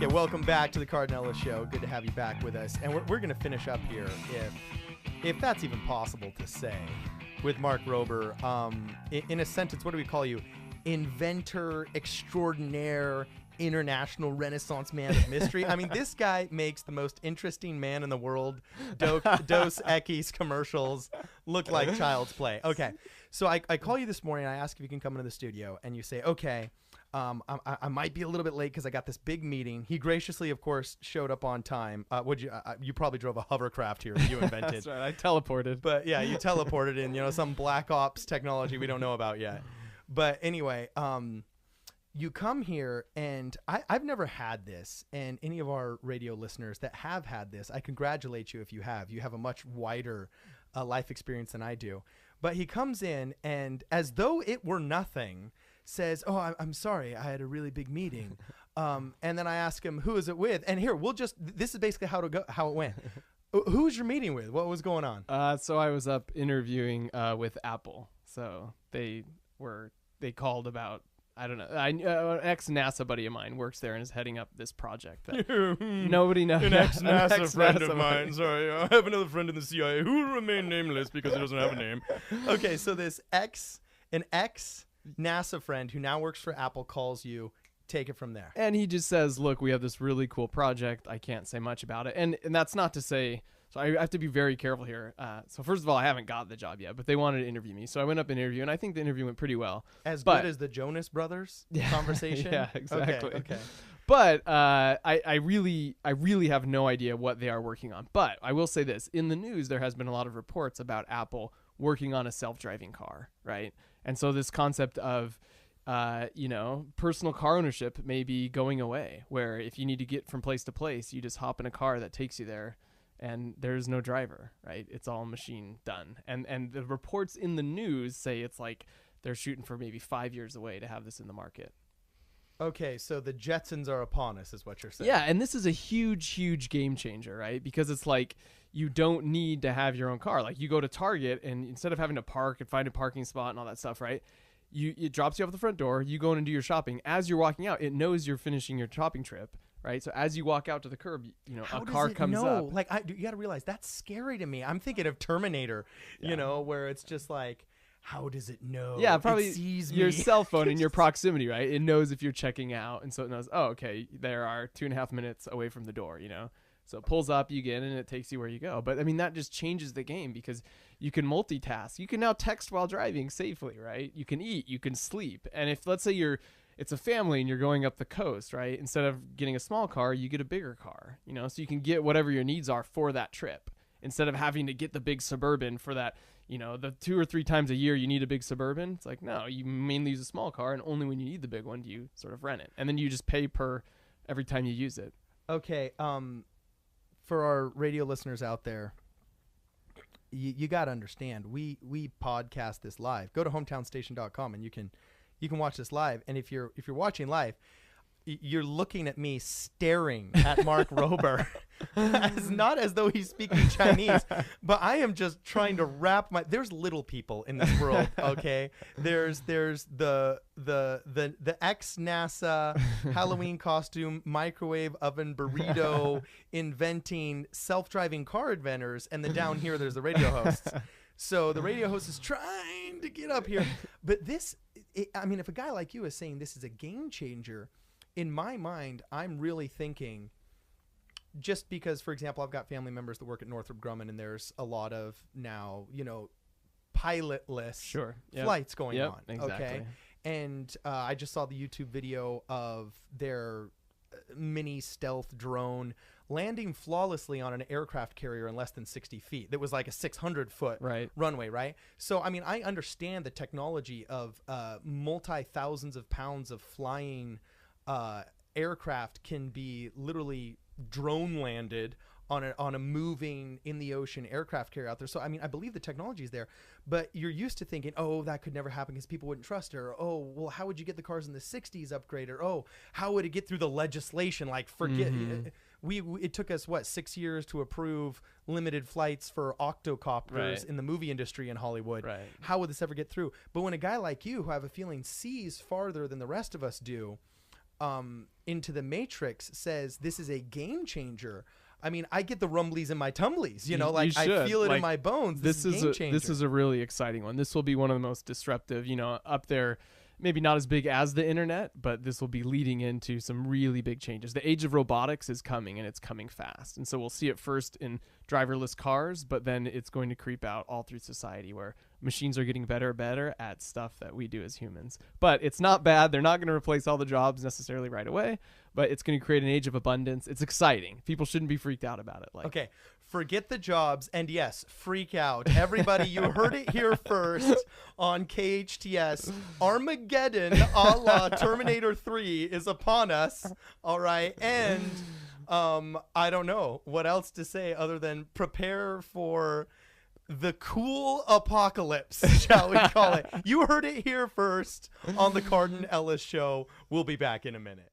Okay, welcome back to the Cardon Ellis Show. Good to have you back with us. And we're going to finish up here, if that's even possible to say, with Mark Rober. In a sentence, what do we call you? Inventor extraordinaire, international Renaissance man of mystery. I mean, this guy makes the most interesting man in the world Dos Equis commercials look like child's play. Okay, so I call you this morning. I ask if you can come into the studio, and you say, okay, I might be a little bit late because I got this big meeting. He graciously, of course, showed up on time. You probably drove a hovercraft here that you invented. That's right. I teleported. But yeah, you teleported in, some Black Ops technology we don't know about yet. But anyway, you come here, and I've never had this, and any of our radio listeners that have had this, I congratulate you if you have. You have a much wider life experience than I do. But he comes in, and as though it were nothing, says, "Oh, I'm sorry, I had a really big meeting," and then I ask him, "Who is it with?" And here, this is basically how it went. Who was your meeting with? What was going on? So I was up interviewing with Apple. So they called about, I don't know, an ex-NASA buddy of mine works there and is heading up this project that nobody knows. An ex-NASA friend of mine. Sorry, I have another friend in the CIA who will remain nameless because he doesn't have a name. Okay, so this an ex-NASA friend who now works for Apple calls you. Take it from there. And he just says, look, we have this really cool project. I can't say much about it. And that's not to say, so I have to be very careful here. So first of all, I haven't got the job yet, but they wanted to interview me. So I went up and interviewed, and I think the interview went pretty well. Good as the Jonas Brothers conversation? Yeah, exactly. Okay. But I really have no idea what they are working on. But I will say this. In the news, there has been a lot of reports about Apple working on a self-driving car, right? And so this concept of personal car ownership may be going away, where if you need to get from place to place, you just hop in a car that takes you there and there's no driver, right? It's all machine done. And the reports in the news say it's like they're shooting for maybe 5 years away to have this in the market. Okay, so the Jetsons are upon us is what you're saying. Yeah, and this is a huge game changer, right? Because it's like you don't need to have your own car. Like you go to Target, and instead of having to park and find a parking spot and all that stuff, right? It drops you off the front door. You go in and do your shopping. As you're walking out, it knows you're finishing your shopping trip, right? So as you walk out to the curb, a car comes up. Like you got to realize that's scary to me. I'm thinking of Terminator, where it's just like, how does it know? Yeah, probably it sees your me. cell phone and your proximity, right? It knows if you're checking out, and so it knows, oh, okay, there are 2.5 minutes away from the door, So it pulls up, you get in, and it takes you where you go. But, I mean, that just changes the game because you can multitask. You can now text while driving safely, right? You can eat. You can sleep. And if, let's say, it's a family and you're going up the coast, right? Instead of getting a small car, you get a bigger car, So you can get whatever your needs are for that trip instead of having to get the big Suburban for that, the 2 or 3 times a year you need a big Suburban. It's like, no, you mainly use a small car, and only when you need the big one do you sort of rent it. And then you just pay per every time you use it. Okay, for our radio listeners out there, you got to understand, we podcast this live. Go to hometownstation.com and you can watch this live. And if you're watching live, you're looking at me staring at Mark Rober, not as though he's speaking Chinese, but I am just trying to wrap there's little people in this world. Okay. There's the ex-NASA Halloween costume, microwave oven burrito inventing self-driving car inventors. And then down here, there's the radio hosts. So the radio host is trying to get up here, but if a guy like you is saying this is a game changer, in my mind, I'm really thinking, just because, for example, I've got family members that work at Northrop Grumman, and there's a lot of now, pilotless flights going on. Exactly. Okay. And I just saw the YouTube video of their mini stealth drone landing flawlessly on an aircraft carrier in less than 60 feet. That was like a 600-foot runway, right? So, I understand the technology of multi-thousands of pounds of flying aircraft can be literally drone landed on a moving in the ocean aircraft carrier out there. So, I believe the technology is there, but you're used to thinking, oh, that could never happen because people wouldn't trust her. Oh, well, how would you get the cars in the 60s upgraded? Or, oh, how would it get through the legislation? Like, forget it took us 6 years to approve limited flights for octocopters in the movie industry in Hollywood. Right. How would this ever get through? But when a guy like you, who I have a feeling sees farther than the rest of us do, into the Matrix says this is a game changer. I mean, I get the rumblies in my tumblies, you know, like I feel it in my bones. This is a game changer. This is a really exciting one. This will be one of the most disruptive, you know, up there. Maybe not as big as the internet, but this will be leading into some really big changes. The age of robotics is coming, and it's coming fast. And so we'll see it first in driverless cars, but then it's going to creep out all through society where machines are getting better and better at stuff that we do as humans. But it's not bad. They're not going to replace all the jobs necessarily right away, but it's going to create an age of abundance. It's exciting. People shouldn't be freaked out about it. Like, okay, forget the jobs, and yes, freak out. Everybody, you heard it here first on KHTS. Armageddon a la Terminator 3 is upon us, all right? And I don't know what else to say other than prepare for the cool apocalypse, shall we call it. You heard it here first on the Cardon Ellis Show. We'll be back in a minute.